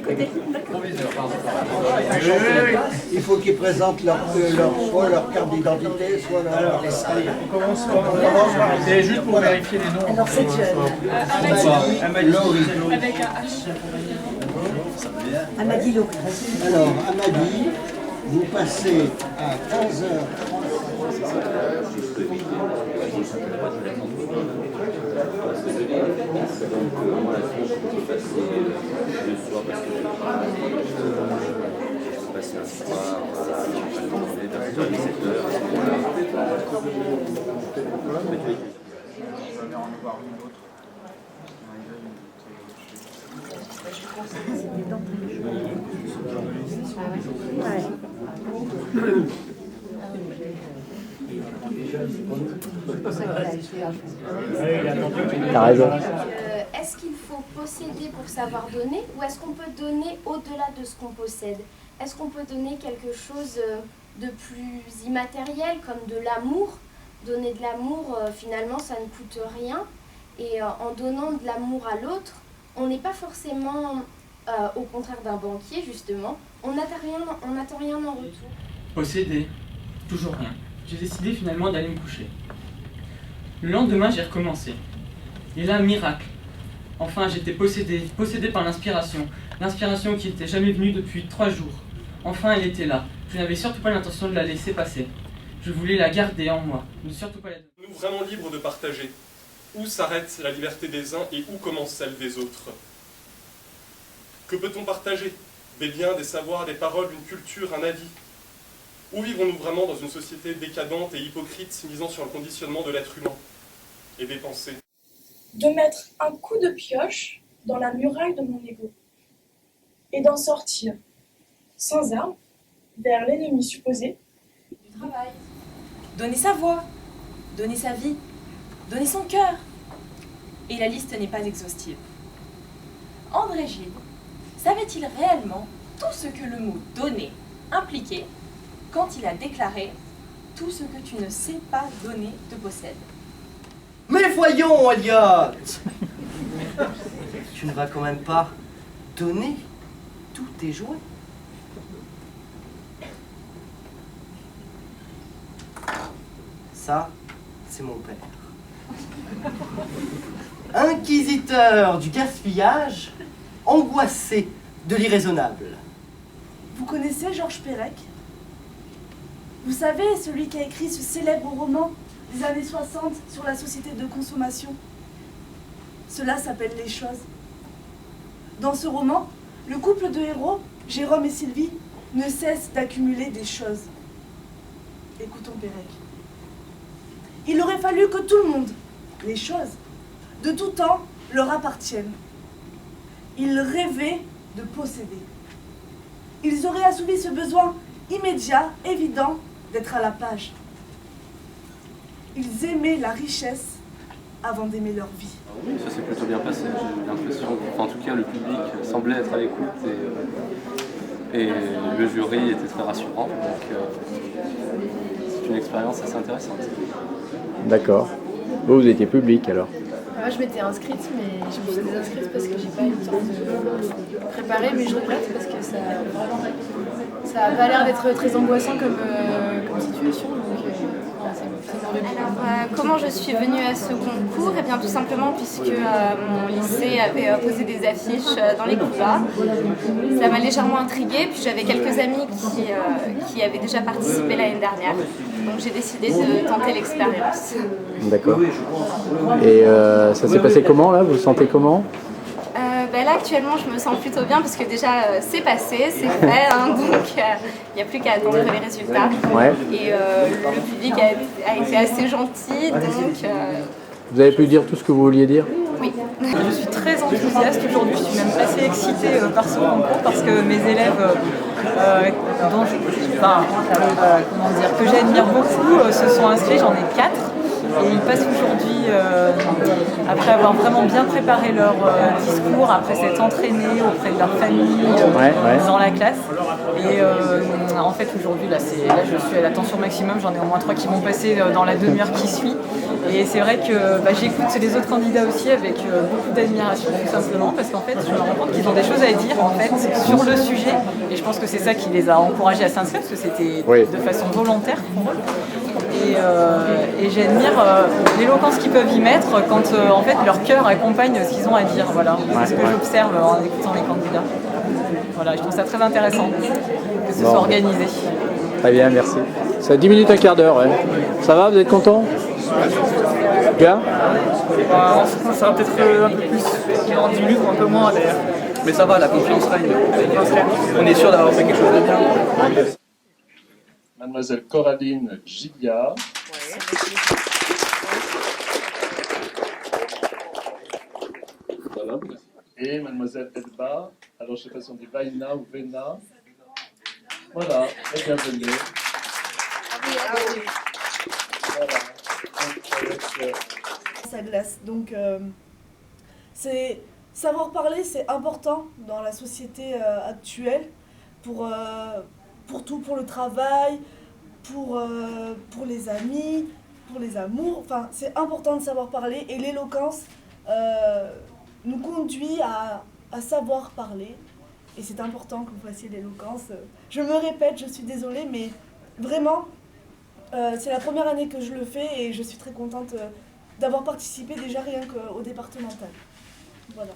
côté. Il faut qu'ils présentent soit leur carte d'identité, soit leur... Alors, on commence par... C'est juste pour vérifier les noms. Alors c'est Avec un H. Amadi Lo. Alors, Amadi, vous passez à 15h30. T'as raison. Est-ce qu'il faut posséder pour savoir donner ou est-ce qu'on peut donner au-delà de ce qu'on possède? Est-ce qu'on peut donner quelque chose de plus immatériel comme de l'amour? Donner de l'amour, finalement, ça ne coûte rien. Et en donnant de l'amour à l'autre, on n'est pas forcément, au contraire d'un banquier, justement, on n'attend rien en retour. Posséder, toujours rien. J'ai décidé finalement d'aller me coucher. Le lendemain, j'ai recommencé. Et là, miracle. Enfin, j'étais possédé par l'inspiration. L'inspiration qui n'était jamais venue depuis 3 jours. Enfin, elle était là. Je n'avais surtout pas l'intention de la laisser passer. Je voulais la garder en moi, ne surtout pas la donner. Nous vraiment libres de partager. Où s'arrête la liberté des uns et où commence celle des autres? Que peut-on partager? Des biens, des savoirs, des paroles, une culture, un avis? Où vivons-nous vraiment dans une société décadente et hypocrite misant sur le conditionnement de l'être humain et des pensées? De mettre un coup de pioche dans la muraille de mon ego et d'en sortir, sans armes, vers l'ennemi supposé. Du travail. Donner sa voix, donner sa vie, donner son cœur. Et la liste n'est pas exhaustive. André Gide savait-il réellement tout ce que le mot « donner » impliquait quand il a déclaré « Tout ce que tu ne sais pas donner te possède ». Mais voyons, Elliot! Tu ne vas quand même pas donner tous tes jouets. Ça, c'est mon père. Inquisiteur du gaspillage, angoissé de l'irraisonnable. Vous connaissez Georges Perec? Vous savez, celui qui a écrit ce célèbre roman des années 60 sur la société de consommation. Cela s'appelle Les Choses. Dans ce roman, le couple de héros, Jérôme et Sylvie, ne cesse d'accumuler des choses. Écoutons Perec. Il aurait fallu que tout le monde, les choses, de tout temps, leur appartiennent. Ils rêvaient de posséder. Ils auraient assouvi ce besoin immédiat, évident, d'être à la page. Ils aimaient la richesse avant d'aimer leur vie. Oui, ça s'est plutôt bien passé, j'ai l'impression. Enfin, en tout cas, le public semblait être à l'écoute et le jury était très rassurant. Donc, c'est une expérience assez intéressante. D'accord. Vous étiez public alors? Moi je m'étais inscrite, mais je me suis désinscrite parce que j'ai pas eu le temps de préparer, mais je regrette parce que ça a pas l'air d'être très angoissant comme situation, donc c'est mauvais. Alors, comment je suis venue à ce concours? Eh bien, tout simplement puisque mon lycée avait posé des affiches dans les couloirs. Ça m'a légèrement intriguée, puis j'avais quelques amis qui avaient déjà participé l'année dernière. Donc j'ai décidé de tenter l'expérience. D'accord. Et ça s'est passé comment là? Vous vous sentez comment? Là actuellement je me sens plutôt bien parce que déjà c'est passé, c'est fait, hein, donc il n'y a plus qu'à attendre les résultats. Ouais. Et le public a été assez gentil, donc... Vous avez pu dire tout ce que vous vouliez dire? Oui. Je suis très enthousiaste aujourd'hui, je suis même assez excitée par ce concours parce que mes élèves que j'admire beaucoup se sont inscrits, j'en ai 4. Et ils passent aujourd'hui, après avoir vraiment bien préparé leur discours, après s'être entraînés auprès de leur famille, dans la classe. Et en fait aujourd'hui, là je suis à l'attention maximum, j'en ai au moins 3 qui vont passer dans la demi-heure qui suit. Et c'est vrai que j'écoute les autres candidats aussi avec beaucoup d'admiration, tout simplement, parce qu'en fait je me rends compte qu'ils ont des choses à dire en fait sur le sujet. Et je pense que c'est ça qui les a encouragés à s'inscrire, parce que c'était de façon volontaire pour eux. Et j'admire l'éloquence qu'ils peuvent y mettre quand en fait leur cœur accompagne ce qu'ils ont à dire. Voilà, c'est ce que j'observe en écoutant les candidats. Voilà, je trouve ça très intéressant que ce soit organisé. Très bien, merci. Ça 10 minutes, un quart d'heure, ouais. Ça va, vous êtes content? Bien? Ça va peut-être un peu plus, dans 10 minutes ou un peu moins d'ailleurs. Mais ça va, la confiance règne. On est sûr d'avoir fait quelque chose de bien. Mademoiselle Coraline Gilliard. Voilà. Et Mademoiselle Edba. Alors je ne sais pas si on dit Vaina ou Vena. Voilà, et bienvenue. Voilà. Ça glace. Donc, c'est savoir parler, c'est important dans la société actuelle pour tout, pour le travail, pour les amis, pour les amours. Enfin, c'est important de savoir parler et l'éloquence nous conduit à savoir parler. Et c'est important que vous fassiez l'éloquence. Je me répète, je suis désolée, mais vraiment, c'est la première année que je le fais et je suis très contente d'avoir participé déjà rien qu'au départemental. Voilà.